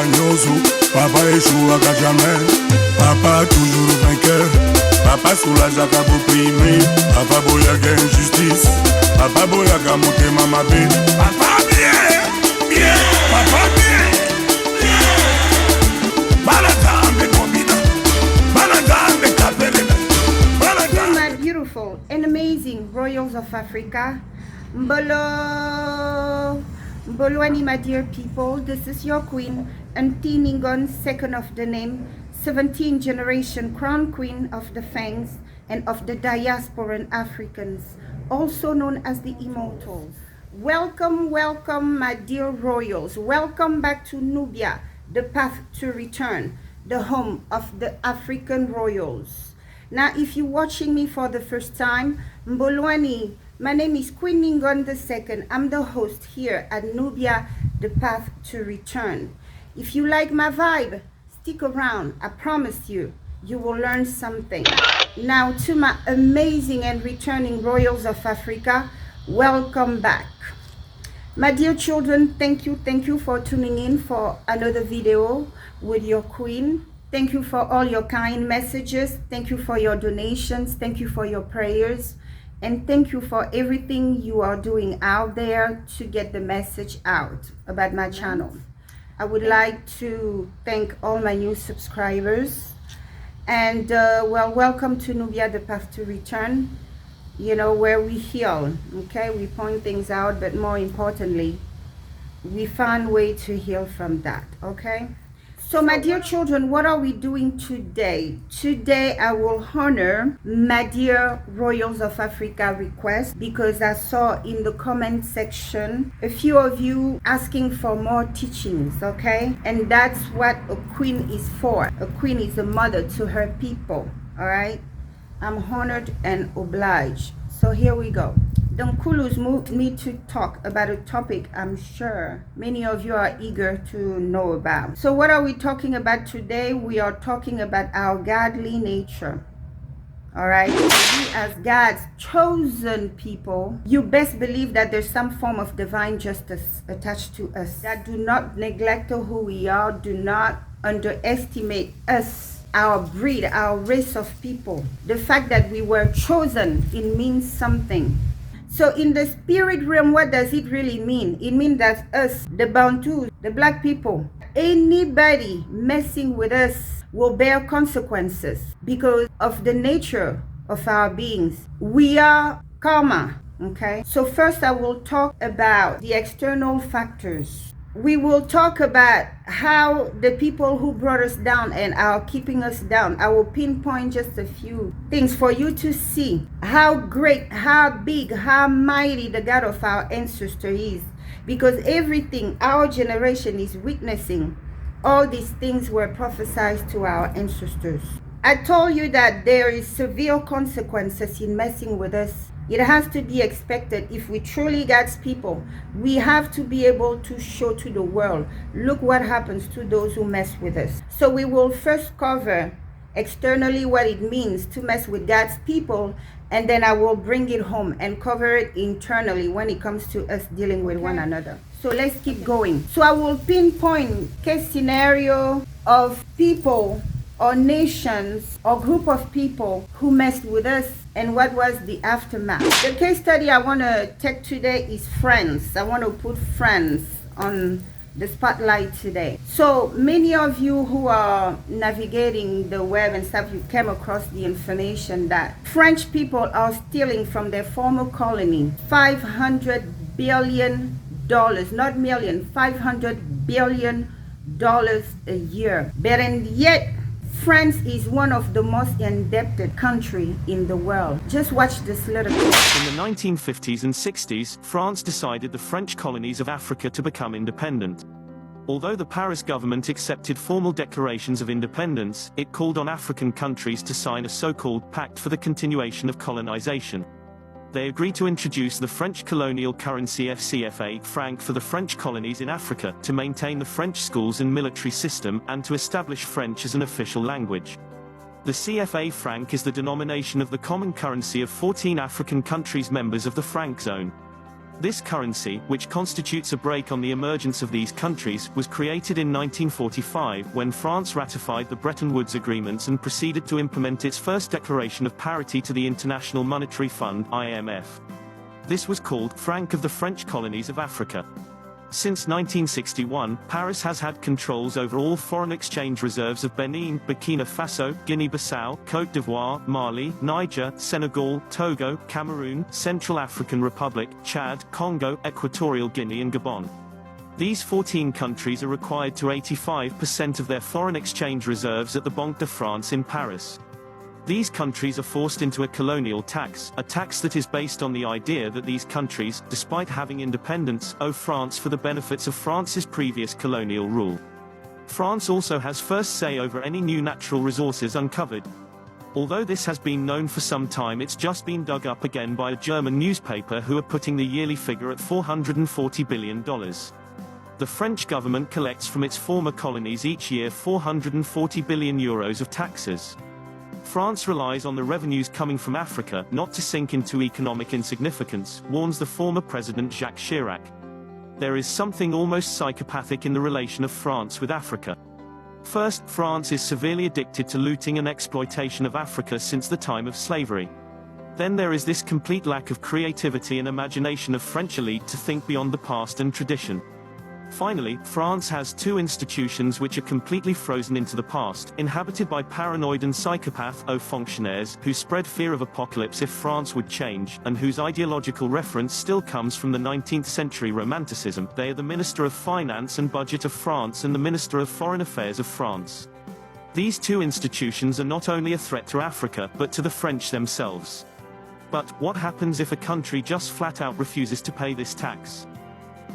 Nyonso, papa échouera jamais, papa toujours vainqueur, papa soulagera opprimé, papa boyaga injustice, papa boyaga monter mama bé, papa bien, bien, papa bien, bien. Balata combina, balata capelle. To my beautiful and amazing royals of Africa, Mbolwani, my dear people, this is your queen, Ngningone II of the name, 17th generation crown queen of the Fangs and of the Diaspora Africans, also known as the Immortals. Welcome, welcome, my dear royals. Welcome back to Nubia, the path to return, the home of the African royals. Now, if you're watching me for the first time, Mbolwani, my name is Queen Ngningone II. I'm the host here at Nubia, the path to return. If you like my vibe, stick around. I promise you, you will learn something. Now, to my amazing and returning royals of Africa, welcome back. My dear children, thank you for tuning in for another video with your queen. Thank you for all your kind messages. Thank you for your donations. Thank you for your prayers. And thank you for everything you are doing out there to get the message out about my channel. I would like to thank all my new subscribers. And well, welcome to Nubia, the path to return. You know, where we heal, okay? We point things out, but more importantly, we find way to heal from that, okay? So my dear children, what are we doing today? Today I will honor my dear royals of Africa request, because I saw in the comment section a few of you asking for more teachings, okay? And that's what a queen is for. A queen is a mother to her people, all right? I'm honored and obliged. So here we go. Dunkulus moved me to talk about a topic I'm sure many of you are eager to know about. So what are we talking about today? We are talking about our godly nature. All right, we as God's chosen people, you best believe that there's some form of divine justice attached to us. That do not neglect who we are, do not underestimate us, our breed, our race of people. The fact that we were chosen, it means something. So in the spirit realm, what does it really mean? It means that us, the Bantu, the black people, anybody messing with us will bear consequences because of the nature of our beings. We are karma, okay? So first I will talk about the external factors. We will talk about how the people who brought us down and are keeping us down. I will pinpoint just a few things for you to see how great, how big, how mighty the God of our ancestor is. Because everything our generation is witnessing, all these things were prophesied to our ancestors. I told you that there is severe consequences in messing with us. It has to be expected. If we truly God's people, we have to be able to show to the world, look what happens to those who mess with us. So we will first cover externally what it means to mess with God's people, and then I will bring it home and cover it internally when it comes to us dealing with one another. So let's keep going. So I will pinpoint case scenario of people or nations or group of people who messed with us and what was the aftermath. The case study I want to take today is France. I want to put France on the spotlight today. So many of you who are navigating the web and stuff, you came across the information that French people are stealing from their former colony $500 billion, not million, $500 billion a year. But and yet France is one of the most indebted countries in the world. Just watch this little clip. In the 1950s and 60s, France decided the French colonies of Africa to become independent. Although the Paris government accepted formal declarations of independence, it called on African countries to sign a so-called pact for the continuation of colonization. They agreed to introduce the French colonial currency FCFA franc for the French colonies in Africa, to maintain the French schools and military system, and to establish French as an official language. The CFA franc is the denomination of the common currency of 14 African countries members of the franc zone. This currency, which constitutes a brake on the emergence of these countries, was created in 1945 when France ratified the Bretton Woods agreements and proceeded to implement its first declaration of parity to the International Monetary Fund (IMF). This was called franc of the French colonies of Africa. Since 1961, Paris has had controls over all foreign exchange reserves of Benin, Burkina Faso, Guinea-Bissau, Côte d'Ivoire, Mali, Niger, Senegal, Togo, Cameroon, Central African Republic, Chad, Congo, Equatorial Guinea and Gabon. These 14 countries are required to 85% of their foreign exchange reserves at the Banque de France in Paris. These countries are forced into a colonial tax, a tax that is based on the idea that these countries, despite having independence, owe France for the benefits of France's previous colonial rule. France also has first say over any new natural resources uncovered. Although this has been known for some time, it's just been dug up again by a German newspaper who are putting the yearly figure at $440 billion. The French government collects from its former colonies each year €440 billion of taxes. France relies on the revenues coming from Africa not to sink into economic insignificance, warns the former President Jacques Chirac. There is something almost psychopathic in the relation of France with Africa. First, France is severely addicted to looting and exploitation of Africa since the time of slavery. Then there is this complete lack of creativity and imagination of French elite to think beyond the past and tradition. Finally, France has two institutions which are completely frozen into the past, inhabited by paranoid and psychopath hauts fonctionnaires who spread fear of apocalypse if France would change, and whose ideological reference still comes from the 19th century Romanticism. They are the Minister of Finance and Budget of France and the Minister of Foreign Affairs of France. These two institutions are not only a threat to Africa, but to the French themselves. But what happens if a country just flat out refuses to pay this tax?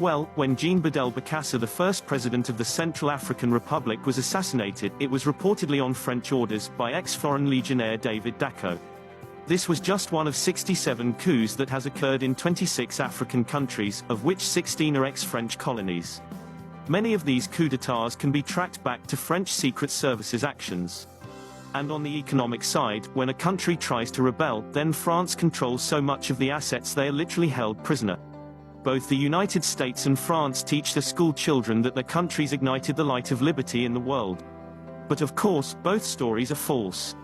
Well, when Jean Bedel Bokassa, the first president of the Central African Republic, was assassinated, it was reportedly on French orders by ex-Foreign Legionnaire David Dacko. This was just one of 67 coups that has occurred in 26 African countries, of which 16 are ex-French colonies. Many of these coups d'états can be tracked back to French Secret Services actions. And on the economic side, when a country tries to rebel, then France controls so much of the assets they are literally held prisoner. Both the United States and France teach their school children that their countries ignited the light of liberty in the world. But of course, both stories are false.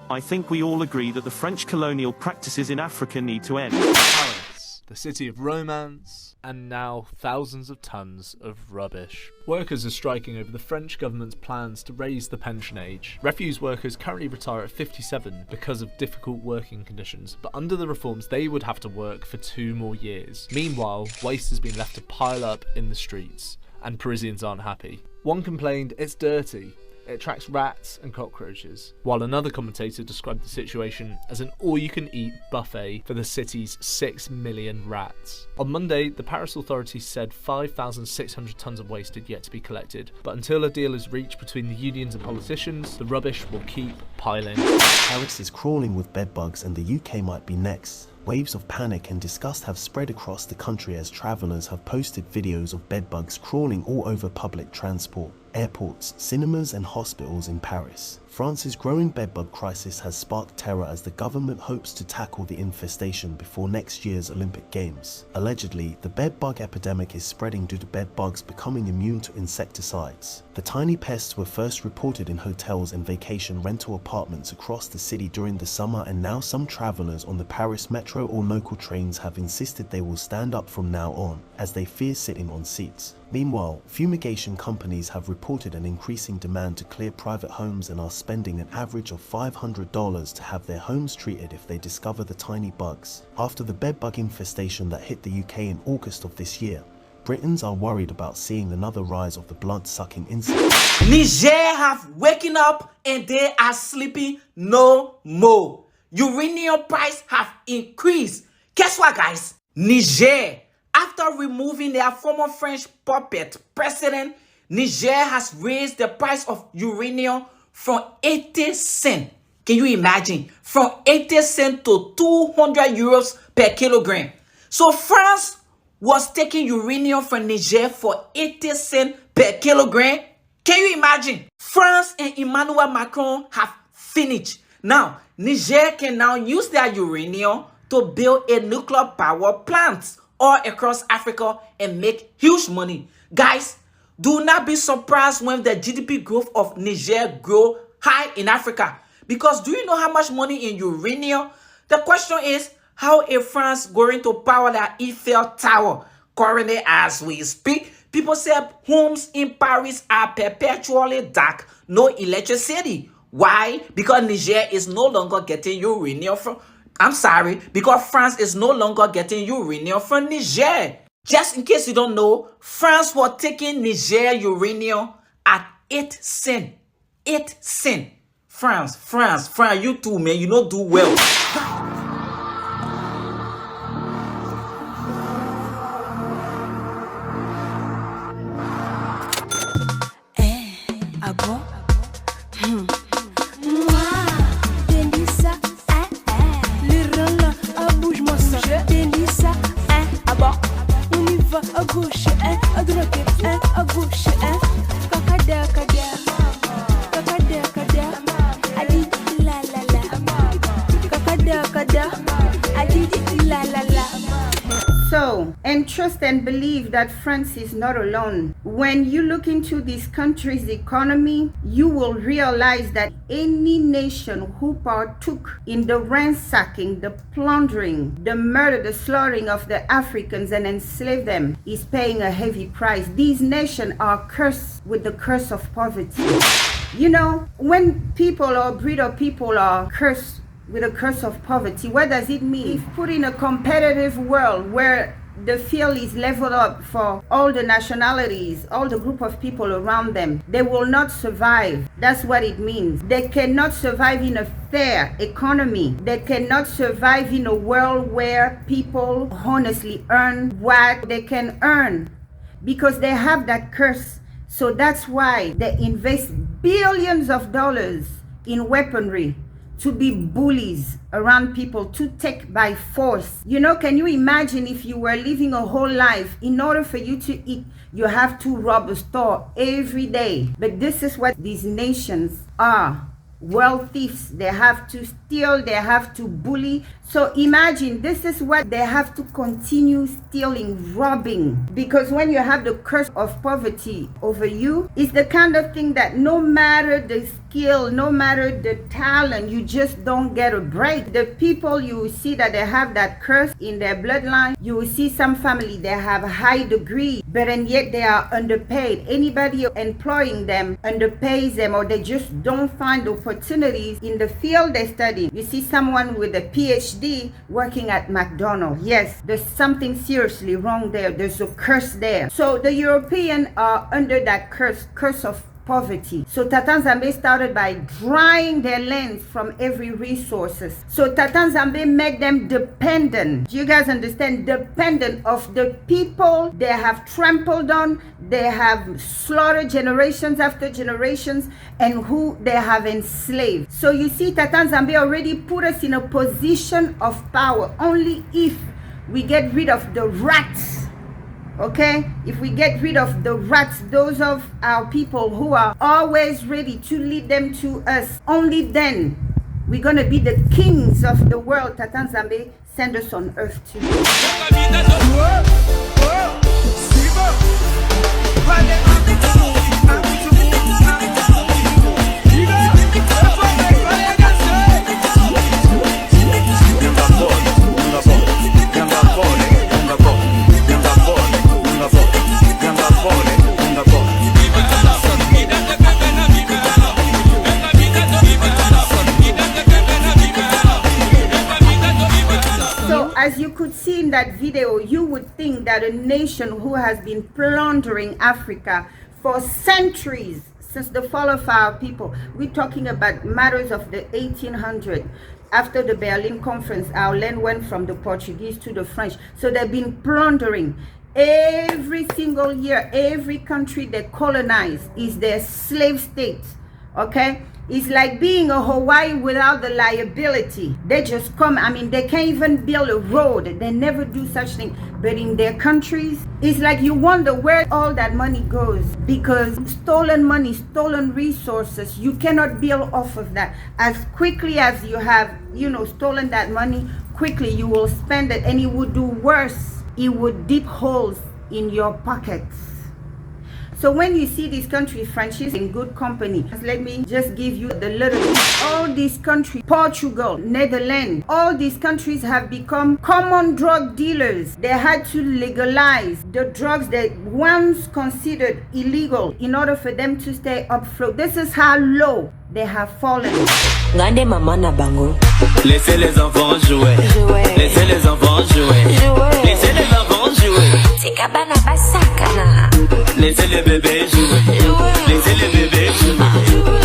I think we all agree that the French colonial practices in Africa need to end. Paris, the city of romance, and now thousands of tons of rubbish. Workers are striking over the French government's plans to raise the pension age. Refuse workers currently retire at 57 because of difficult working conditions, but under the reforms they would have to work for 2 more years. Meanwhile, waste has been left to pile up in the streets, and Parisians aren't happy. One complained, "It's dirty. It attracts rats and cockroaches," while another commentator described the situation as an all-you-can-eat buffet for the city's 6 million rats. On Monday, the Paris authorities said 5,600 tonnes of waste had yet to be collected, but until a deal is reached between the unions and politicians, the rubbish will keep piling. Paris is crawling with bedbugs and the UK might be next. Waves of panic and disgust have spread across the country as travellers have posted videos of bedbugs crawling all over public transport, airports, cinemas and hospitals in Paris. France's growing bedbug crisis has sparked terror as the government hopes to tackle the infestation before next year's Olympic Games. Allegedly, the bedbug epidemic is spreading due to bedbugs becoming immune to insecticides. The tiny pests were first reported in hotels and vacation rental apartments across the city during the summer, and now some travellers on the Paris metro or local trains have insisted they will stand up from now on, as they fear sitting on seats. Meanwhile, fumigation companies have reported an increasing demand to clear private homes and are spending an average of $500 to have their homes treated if they discover the tiny bugs. After the bedbug infestation that hit the UK in August of this year, Britons are worried about seeing another rise of the blood-sucking insects. Niger have waken up and they are sleeping no more. Uranium price have increased. Guess what, guys? Niger, after removing their former French puppet president, Niger has raised the price of uranium from 80 cents. Can you imagine? From 80 cents to 200 euros per kilogram. So France was taking uranium from Niger for 80 cents per kilogram. Can you imagine? France and Emmanuel Macron have finished. Now, Niger can now use their uranium to build a nuclear power plant all across Africa and make huge money. Guys, do not be surprised when the GDP growth of Niger grow high in Africa. Because do you know how much money in uranium? The question is, how is France going to power the Eiffel Tower? Currently, as we speak, people say homes in Paris are perpetually dark, no electricity. Why? Because Niger is no longer getting uranium from... because France is no longer getting uranium from Niger. Just in case you don't know, France was taking Niger uranium at 8 cents. 8 cents. France, you too, man. You don't do well. À gauche, à droite, à gauche, Kakada, Adi, la la la, Kakada, Adi, la la la. So, and trust and believe that France is not alone. When you look into this country's economy, you will realize that any nation who partook in the ransacking, the plundering, the murder, the slaughtering of the Africans and enslaved them is paying a heavy price. These nations are cursed with the curse of poverty. You know, when people or breed of people are cursed with a curse of poverty, what does it mean? If put in a competitive world where the field is leveled up for all the nationalities, all the group of people around them, they will not survive. That's what it means. They cannot survive in a fair economy. They cannot survive in a world where people honestly earn what they can earn, because they have that curse. So that's why they invest billions of dollars in weaponry to be bullies around people, to take by force. You know, can you imagine if you were living a whole life, in order for you to eat, you have to rob a store every day? But this is what these nations are. World thieves. They have to steal, they have to bully. So imagine, this is what they have to continue stealing, robbing. Because when you have the curse of poverty over you, it's the kind of thing that no matter the skill, no matter the talent, you just don't get a break. The people, you will see that they have that curse in their bloodline. You will see some family, they have a high degree, but and yet they are underpaid. Anybody employing them underpays them, or they just don't find opportunities in the field they study. You see someone with a PhD working at McDonald's. Yes, there's something seriously wrong there. There's a curse there. So the Europeans are under that curse of poverty. So Tata Nzambe started by drying their lands from every resources. So Tata Nzambe made them dependent. Do you guys understand? Dependent of the people they have trampled on, they have slaughtered generations after generations, and who they have enslaved. So you see, Tata Nzambe already put us in a position of power. Only if we get rid of the rats. Okay, if we get rid of the rats, those of our people who are always ready to lead them to us, only then we're gonna be the kings of the world. Tata Nzambe send us on earth to do. As you could see in that video, you would think that a nation who has been plundering Africa for centuries, since the fall of our people, we're talking about matters of the 1800s. After the Berlin Conference, our land went from the Portuguese to the French. So they've been plundering. Every single year, every country they colonize is their slave state. Okay? It's like being a Hawaii without the liability. They just come, I mean, they can't even build a road. They never do such thing. But in their countries, it's like you wonder where all that money goes. Because stolen money, stolen resources, you cannot build off of that. As quickly as you have, stolen that money, quickly you will spend it, and it would do worse it would dip holes in your pockets. So when you see these countries, France is in good company. Let me just give you the little list. All these countries, Portugal, Netherlands, all these countries have become common drug dealers. They had to legalize the drugs that once considered illegal in order for them to stay afloat. This is how low they have fallen. Gande maman na bango. Laissez les enfants jouer. Laissez les enfants jouer. Laissez les enfants jouer. Tikabana basakana. Laissez les bébés jouer. Laissez les bébés jouer.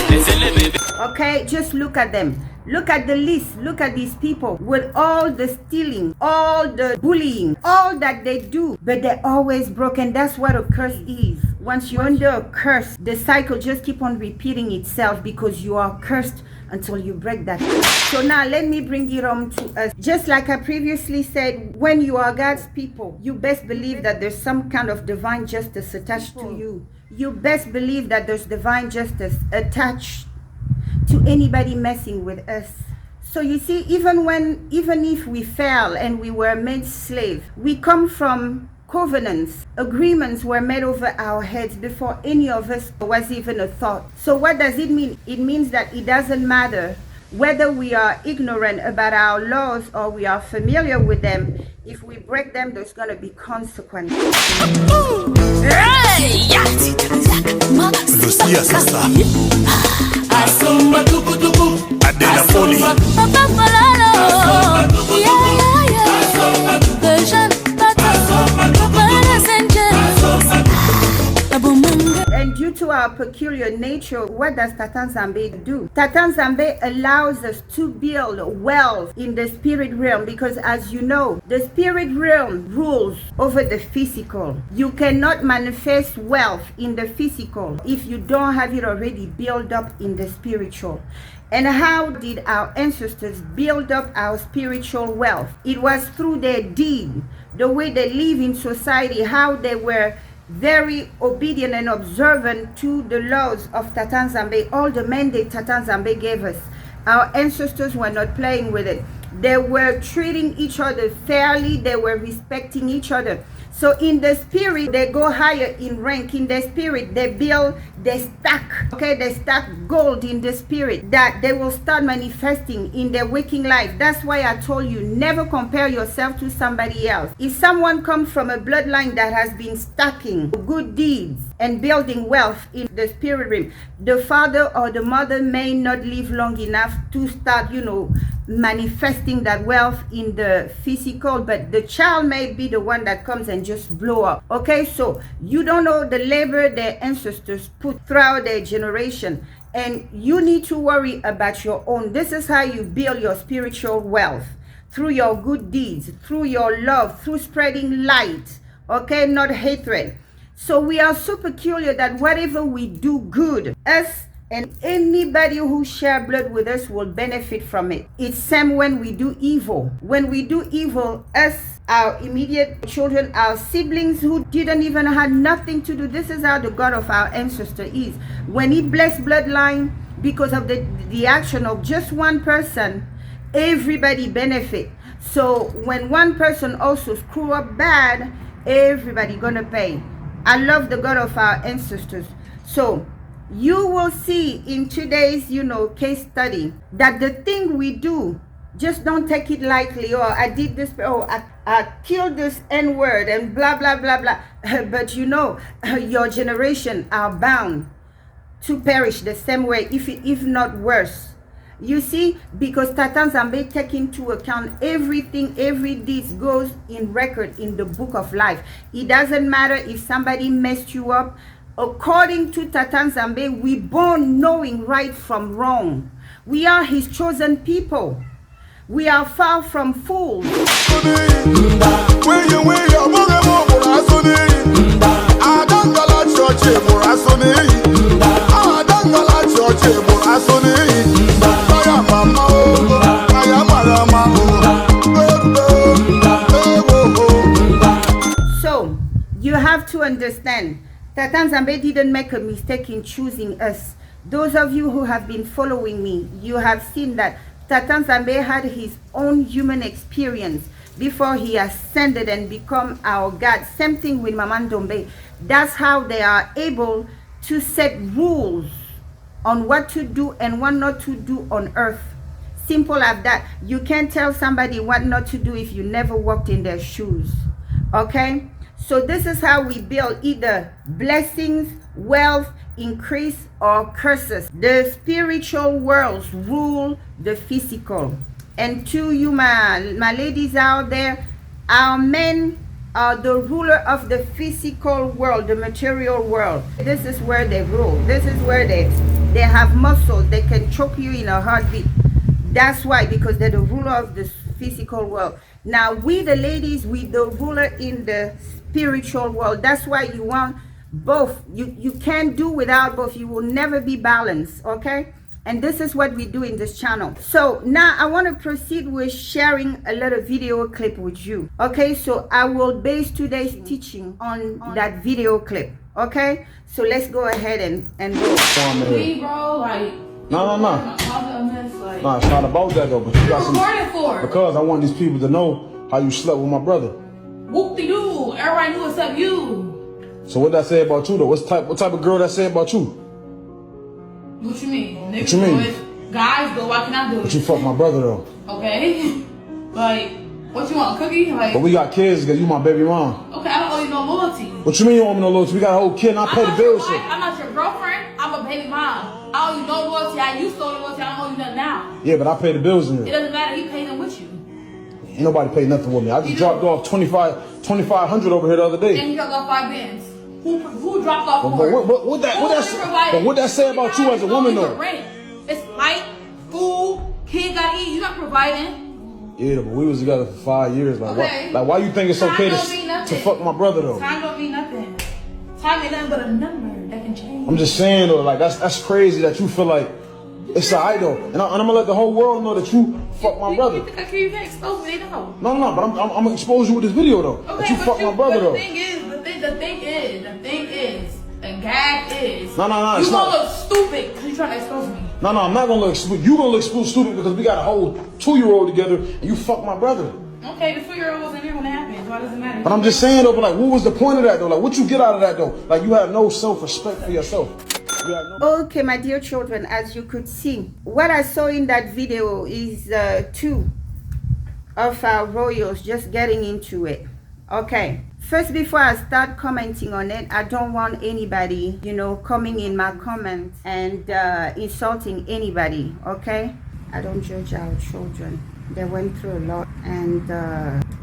Laissez les bébés. Okay, just look at them. Look at the list. Look at these people with all the stealing, all the bullying, all that they do, but they're always broken. That's what a curse is. Once you're under a curse, the cycle just keep on repeating itself because you are cursed until you break that curse. So now let me bring it on to us. Just like I previously said, when you are God's people, you best believe that there's some kind of divine justice attached to you. You best believe that there's divine justice attached to anybody messing with us. So you see, even if we fell and we were made slave, we come from covenants. Agreements were made over our heads before any of us was even a thought. So what does it mean? It means that it doesn't matter whether we are ignorant about our laws or we are familiar with them. If we break them, there's going to be consequences. Lucia Sasa Adela Poli And due to our peculiar nature, what does Tata Nzambe do? Tata Nzambe allows us to build wealth in the spirit realm because, as you know, the spirit realm rules over the physical. You cannot manifest wealth in the physical if you don't have it already built up in the spiritual. And how did our ancestors build up our spiritual wealth? It was through their deed, the way they live in society, how they were very obedient and observant to the laws of Tata Nzambe, all the mandate Tata Nzambe gave us. Our ancestors were not playing with it. They were treating each other fairly. They were respecting each other. So in the spirit, they go higher in rank. In the spirit, they build, they stack. Okay, they stack gold in the spirit that they will start manifesting in their waking life. That's why I told you, never compare yourself to somebody else. If someone comes from a bloodline that has been stacking good deeds and building wealth in the spirit realm, the father or the mother may not live long enough to start, manifesting that wealth in the physical, but the child may be the one that comes and just blow up. Okay, so you don't know the labor their ancestors put throughout their generation, and you need to worry about your own. This is how you build your spiritual wealth, through your good deeds, through your love, through spreading light, okay, not hatred. So we are so peculiar that whatever we do good, us and anybody who share blood with us will benefit from it. It's same when we do evil. When we do evil, us, our immediate children, our siblings who didn't even have nothing to do. This is how the God of our ancestor is. When he blessed bloodline because of the action of just one person, everybody benefit. So when one person also screw up bad, everybody gonna pay. I love the God of our ancestors. So you will see in today's, case study that the thing we do, just don't take it lightly. Or I did this, I killed this N-word and blah, blah, blah, blah. But your generation are bound to perish the same way, if not worse. You see, because Tata Nzambe take into account everything, every deed goes in record in the book of life. It doesn't matter if somebody messed you up. According to Tata Nzambe, we born knowing right from wrong. We are his chosen people. We are far from fools. So, you have to understand, Tata Nzambe didn't make a mistake in choosing us. Those of you who have been following me, you have seen that Tata Nzambe had his own human experience. before he ascended and become our God. Same thing with Maman Dombe. That's how they are able to set rules on what to do and what not to do on earth. Simple as that. You can't tell somebody what not to do if you never walked in their shoes. Okay? So this is how we build either blessings, wealth, increase, or curses. The spiritual worlds rule the physical. And to you, my ladies out there, our men are the ruler of the physical world, the material world. This is where they rule. This is where they have muscles. They can choke you in a heartbeat. That's why, because they're the ruler of the physical world. Now, we the ladies, we the ruler in the spiritual world. That's why you want both. You can't do without both. You will never be balanced, okay? And this is what we do in this channel. So now I want to proceed with sharing a little video clip with you. Okay, so I will base today's teaching on that video clip. Okay, so let's go ahead and go. Me, bro, like. No. Nah, it's not about that though. But you got some. For? Because I want these people to know how you slept with my brother. Whoop-de-doo. Everybody knew except you. So what that say about you though? What type of girl that say about you? What you mean? Niggas What you mean? do it. Guys do it. Why can I do it? But you fuck my brother though. Okay. Like, what you want? A cookie? Like. But we got kids because you my baby mom. Okay, I don't owe you no loyalty. What you mean you don't owe me no loyalty? We got a whole kid and I pay the bills. I'm not your girlfriend. I'm a baby mom. I owe you no loyalty. I used to owe you loyalty. I don't owe you nothing now. Yeah, but I pay the bills in It here. doesn't matter. He paid them with you. Ain't nobody paid nothing with me. I just dropped off 2,500 over here the other day. And you got off 5 bands. Who dropped off more? But what that say about you as a woman though? Rent. It's light, food, kid gotta eat. You're not providing. Yeah, but we was together for 5 years. Like, Okay. why you think it's okay to fuck my brother though? Time don't mean nothing. Time ain't nothing but a number that can change. I'm just saying though, like that's crazy that you feel like it's a idol, and I'm gonna let the whole world know that you fuck my brother. You think I care? You can't expose me? They know. No, but I'm gonna expose you with this video though. Okay, that you fuck my brother though. The thing is, the gag is. No, you gonna look stupid because you trying to expose me. No, I'm not gonna look stupid. You gonna look stupid because we got a whole 2-year-old together and you fuck my brother. Okay, the 2-year-old wasn't here when it happened. Why does it matter? But I'm just saying though, but like, what was the point of that though? Like, what you get out of that though? Like, you have no self-respect for yourself. Okay, my dear children, as you could see, what I saw in that video is 2 of our royals just getting into it. Okay, first, before I start commenting on it, I don't want anybody, coming in my comments and insulting anybody. Okay, I don't judge our children. They went through a lot and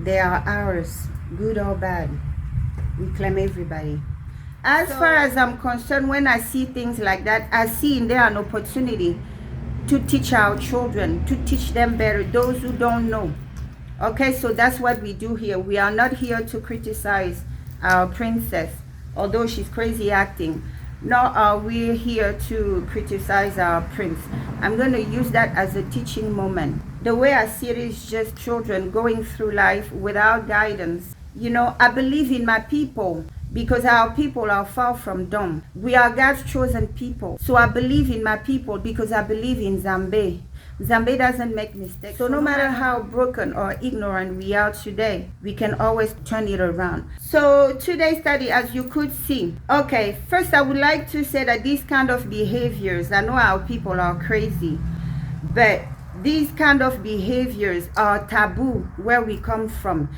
they are ours, good or bad. We claim everybody. As far as I'm concerned, when I see things like that, I see in there an opportunity to teach our children, to teach them better, those who don't know. Okay, so that's what we do here. We are not here to criticize our princess, although she's crazy acting. Nor are we here to criticize our prince. I'm going to use that as a teaching moment. The way I see it is just children going through life without guidance. I believe in my people, because our people are far from dumb. We are God's chosen people. So I believe in my people because I believe in Zambe. Zambe doesn't make mistakes. So no matter how broken or ignorant we are today, we can always turn it around. So today's study, as you could see, okay, first I would like to say that these kind of behaviors, I know our people are crazy, but these kind of behaviors are taboo where we come from.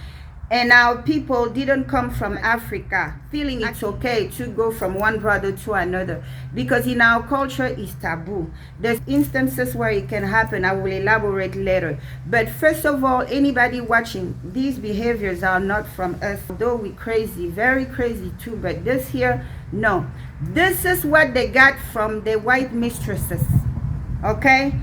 And our people didn't come from Africa feeling it's okay to go from one brother to another, because in our culture it's taboo. There's instances where it can happen. I will elaborate later. But first of all, anybody watching, these behaviors are not from us. Though we're crazy, very crazy too, but this here, no. This is what they got from the white mistresses, okay?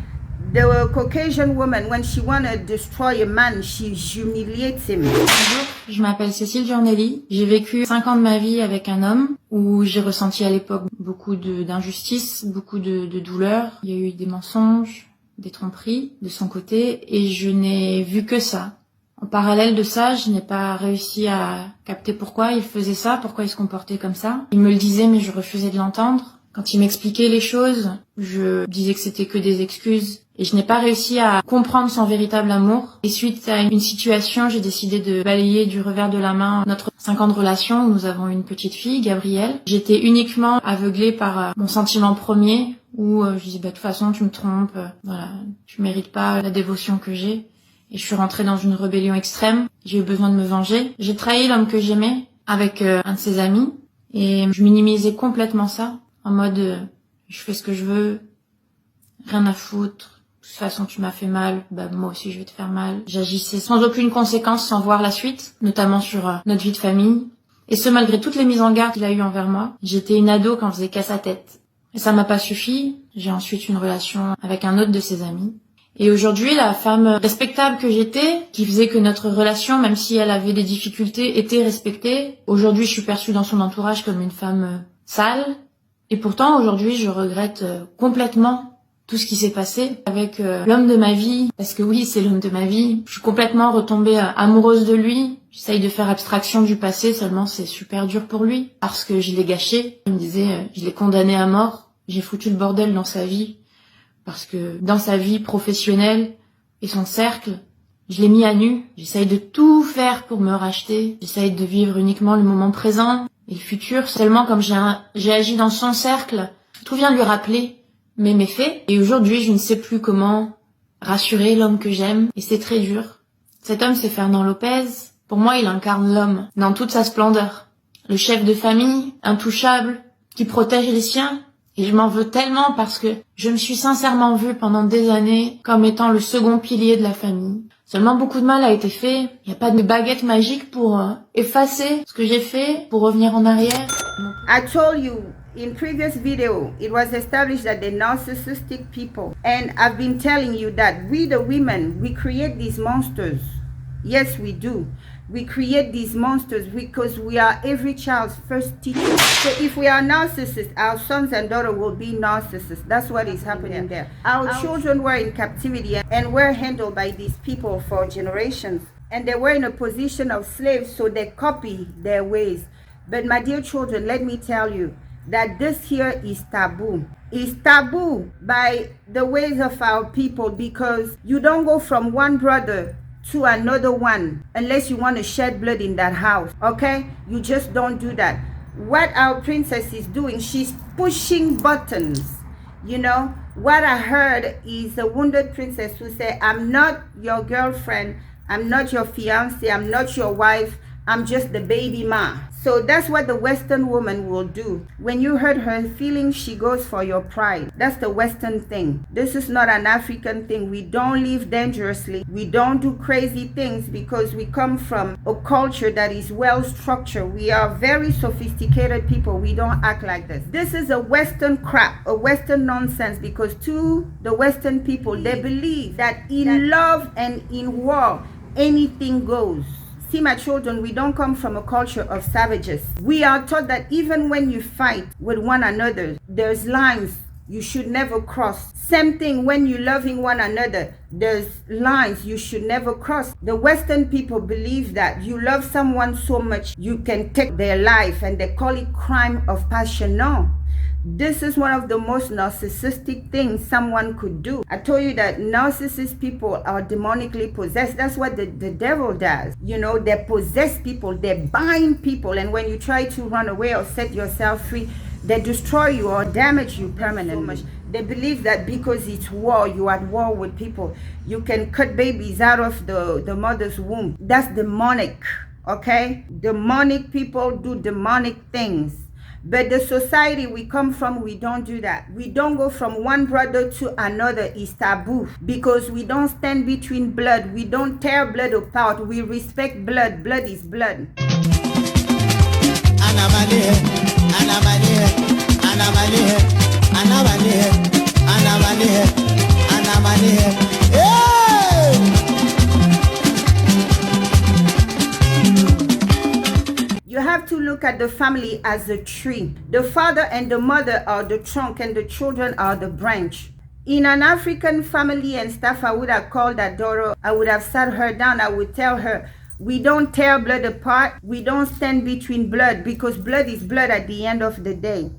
The Caucasian woman, when she want to destroy a man, she humiliates him. Bonjour, je m'appelle Cécile Journelli. J'ai vécu 5 ans de ma vie avec un homme où j'ai ressenti à l'époque beaucoup d'injustice, beaucoup de douleur. Il y a eu des mensonges, des tromperies de son côté et je n'ai vu que ça. En parallèle de ça, je n'ai pas réussi à capter pourquoi il faisait ça, pourquoi il se comportait comme ça. Il me le disait mais je refusais de l'entendre. Quand il m'expliquait les choses, je disais que c'était que des excuses. Et je n'ai pas réussi à comprendre son véritable amour. Et suite à une situation, j'ai décidé de balayer du revers de la main notre 5 ans de relation où nous avons une petite fille, Gabrielle. J'étais uniquement aveuglée par mon sentiment premier où je disais, de toute façon, tu me trompes, voilà, tu mérites pas la dévotion que j'ai. Et je suis rentrée dans une rébellion extrême. J'ai eu besoin de me venger. J'ai trahi l'homme que j'aimais avec un de ses amis. Et je minimisais complètement ça. En mode, je fais ce que je veux, rien à foutre. De toute façon, tu m'as fait mal, bah moi aussi je vais te faire mal. J'agissais sans aucune conséquence, sans voir la suite, notamment sur notre vie de famille. Et ce, malgré toutes les mises en garde qu'il a eues envers moi. J'étais une ado quand on faisait qu'à sa tête. Et ça m'a pas suffi. J'ai ensuite une relation avec un autre de ses amis. Et aujourd'hui, la femme respectable que j'étais, qui faisait que notre relation, même si elle avait des difficultés, était respectée. Aujourd'hui, je suis perçue dans son entourage comme une femme sale. Et pourtant, aujourd'hui, je regrette complètement tout ce qui s'est passé avec l'homme de ma vie. Parce que oui, c'est l'homme de ma vie. Je suis complètement retombée amoureuse de lui. J'essaye de faire abstraction du passé, seulement c'est super dur pour lui. Parce que je l'ai gâché. Il me disait, je l'ai condamné à mort. J'ai foutu le bordel dans sa vie. Parce que dans sa vie professionnelle et son cercle, je l'ai mis à nu. J'essaye de tout faire pour me racheter. J'essaye de vivre uniquement le moment présent et le futur. Seulement comme j'ai agi dans son cercle, tout vient lui rappeler mes méfaits. Et aujourd'hui, je ne sais plus comment rassurer l'homme que j'aime. Et c'est très dur. Cet homme, c'est Fernand Lopez. Pour moi, il incarne l'homme dans toute sa splendeur. Le chef de famille, intouchable, qui protège les siens. Et je m'en veux tellement parce que je me suis sincèrement vue pendant des années comme étant le second pilier de la famille. Seulement beaucoup de mal a été fait. Il n'y a pas de baguette magique pour effacer ce que j'ai fait, pour revenir en arrière. I told you in previous video, it was established that they're narcissistic people. And I've been telling you that we the women, we create these monsters. Yes, we do. We create these monsters because we are every child's first teacher. So if we are narcissists, our sons and daughters will be narcissists. That's what is happening there. Our children were in captivity and were handled by these people for generations. And they were in a position of slaves, so they copy their ways. But my dear children, let me tell you that this here is taboo. It's taboo by the ways of our people because you don't go from one brother to another one unless you want to shed blood in that house, okay? You just don't do that. What our princess is doing, she's pushing buttons, you know? What I heard is a wounded princess who said, I'm not your girlfriend, I'm not your fiance, I'm not your wife, I'm just the baby ma. So that's what the Western woman will do. When you hurt her feelings, she goes for your pride. That's the Western thing. This is not an African thing. We don't live dangerously. We don't do crazy things because we come from a culture that is well structured. We are very sophisticated people. We don't act like this. This is a Western crap, a Western nonsense, because to the Western people, they believe that in love and in war, anything goes. See, my children, we don't come from a culture of savages. We are taught that even when you fight with one another, there's lines you should never cross. Same thing when you're loving one another, there's lines you should never cross. The Western people believe that you love someone so much you can take their life, and they call it crime of passion. No. This is one of the most narcissistic things someone could do. I told you that narcissist people are demonically possessed. That's what the devil does. You know, they possess people, they bind people, and when you try to run away or set yourself free, they destroy you or damage you permanently. They believe that because it's war, you're at war with people, you can cut babies out of the mother's womb. That's demonic, okay? Demonic people do demonic things. But the society we come from, we don't do that. We don't go from one brother to another. It's taboo because we don't stand between blood. We don't tear blood apart. We respect blood. Blood is blood. You have to look at the family as a tree. The father and the mother are the trunk and the children are the branch. In an African family and stuff, I would have called that daughter, I would have sat her down, I would tell her, we don't tear blood apart, we don't stand between blood because blood is blood at the end of the day.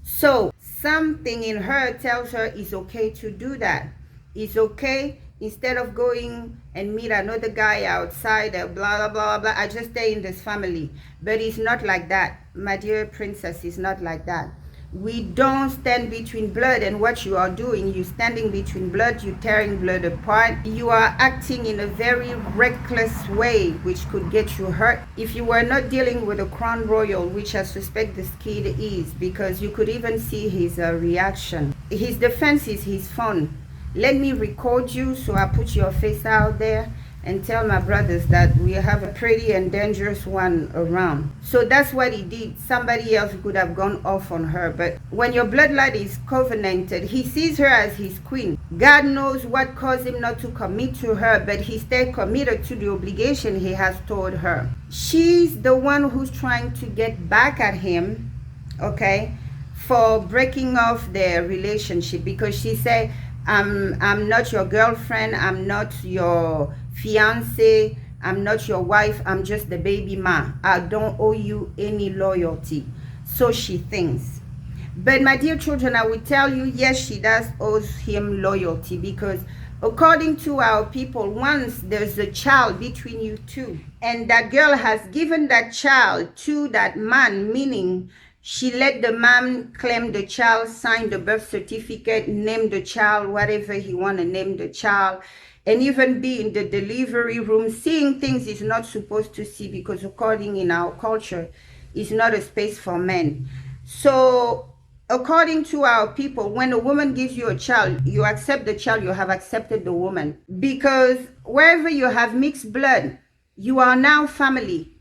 So something in her tells her it's okay to do that. It's okay, instead of going and meet another guy outside, blah, blah, blah, blah, I just stay in this family. But it's not like that. My dear princess, it's not like that. We don't stand between blood, and what you are doing, you're standing between blood, you're tearing blood apart. You are acting in a very reckless way, which could get you hurt. If you were not dealing with a crown royal, which I suspect this kid is, because you could even see his reaction. His defense is his phone. Let me record you, so I put your face out there and tell my brothers that we have a pretty and dangerous one around. So that's what he did. Somebody else could have gone off on her, but when your bloodline is covenanted, he sees her as his queen. God knows what caused him not to commit to her, but he stayed committed to the obligation he has toward her. She's the one who's trying to get back at him, okay, for breaking off their relationship, because she said, I'm not your girlfriend, I'm not your fiance, I'm not your wife, I'm just the baby ma. I don't owe you any loyalty. So she thinks. But my dear children, I will tell you, yes, she does owe him loyalty, because according to our people, once there's a child between you two, and that girl has given that child to that man, meaning she let the man claim the child, sign the birth certificate, name the child, whatever he want to name the child, and even be in the delivery room, seeing things he's not supposed to see, because according in our culture, it's not a space for men. So according to our people, when a woman gives you a child, you accept the child, you have accepted the woman. Because wherever you have mixed blood, you are now family.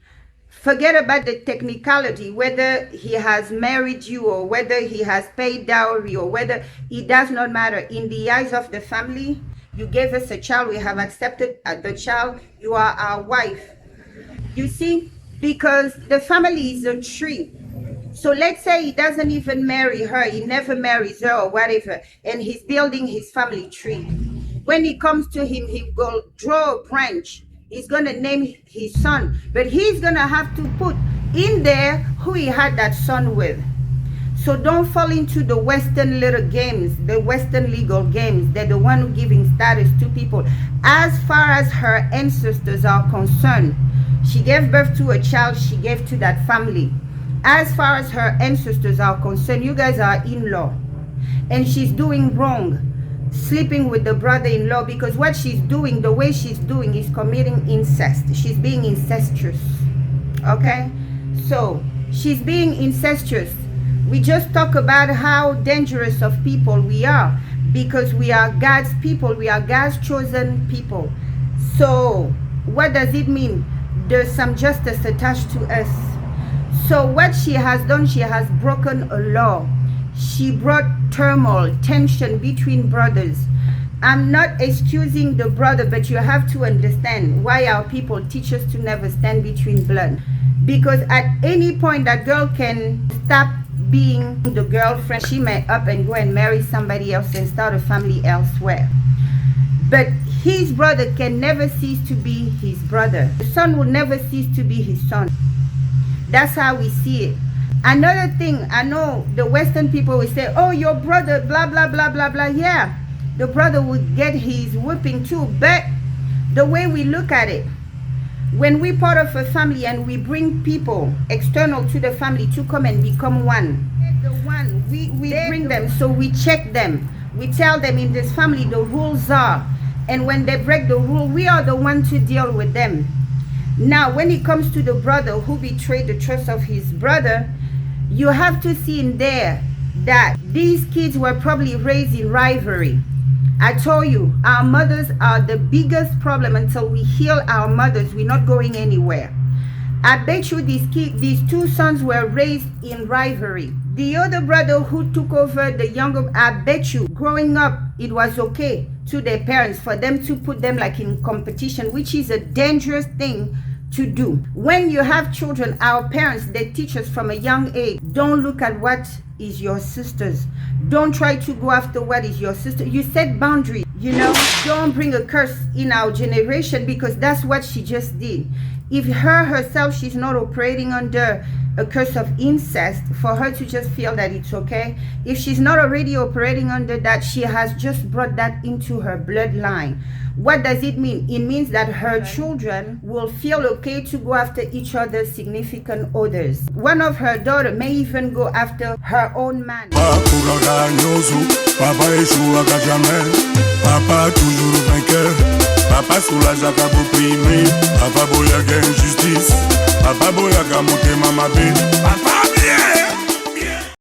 Forget about the technicality, whether he has married you or whether he has paid dowry or whether, it does not matter. In the eyes of the family, you gave us a child, we have accepted the child, you are our wife. You see, because the family is a tree. So let's say he doesn't even marry her, he never marries her or whatever, and he's building his family tree. When he comes to him, he will draw a branch. He's going to name his son, but he's going to have to put in there who he had that son with. So don't fall into the Western little games, the Western legal games. They're the one who giving status to people. As far as her ancestors are concerned, she gave birth to a child she gave to that family. As far as her ancestors are concerned, you guys are in-law. And she's doing wrong, sleeping with the brother-in-law, because what she's doing, the way she's doing, is committing incest. She's being incestuous, okay? So she's being incestuous. We just talk about how dangerous of people we are, because we are God's people, we are God's chosen people. So what does it mean? There's some justice attached to us. So what she has done, she has broken a law. She brought turmoil, tension between brothers. I'm not excusing the brother, but you have to understand why our people teach us to never stand between blood. Because at any point that girl can stop being the girlfriend, she may up and go and marry somebody else and start a family elsewhere. But his brother can never cease to be his brother. The son will never cease to be his son. That's how we see it. Another thing, I know the Western people will say, oh, your brother, blah, blah, blah, blah, blah. Yeah, the brother would get his whipping too. But the way we look at it, when we part of a family and we bring people external to the family to come and become one, we bring them, so we check them. We tell them in this family the rules are. And when they break the rule, we are the one to deal with them. Now, when it comes to the brother who betrayed the trust of his brother, you have to see in there that these kids were probably raised in rivalry. I told you, our mothers are the biggest problem. Until we heal our mothers, we're not going anywhere. I bet you these two sons were raised in rivalry. The other brother who took over the younger, I bet you, growing up, it was okay to their parents for them to put them like in competition, which is a dangerous thing to do. When you have children, our parents, they teach us from a young age, don't look at what is your sister's. Don't try to go after what is your sister. You set boundaries, you know. Don't bring a curse in our generation, because that's what she just did. If her herself, she's not operating under a curse of incest, for her to just feel that it's okay. If she's not already operating under that, she has just brought that into her bloodline. What does it mean? It means that her children will feel okay to go after each other's significant others. One of her daughters may even go after her own man. Papa échouera jamais. Papa toujours vainqueur. Papa soulagera opprimé. Papa boyaga injustice. Papa boyaga monter mama bé. Papa bien.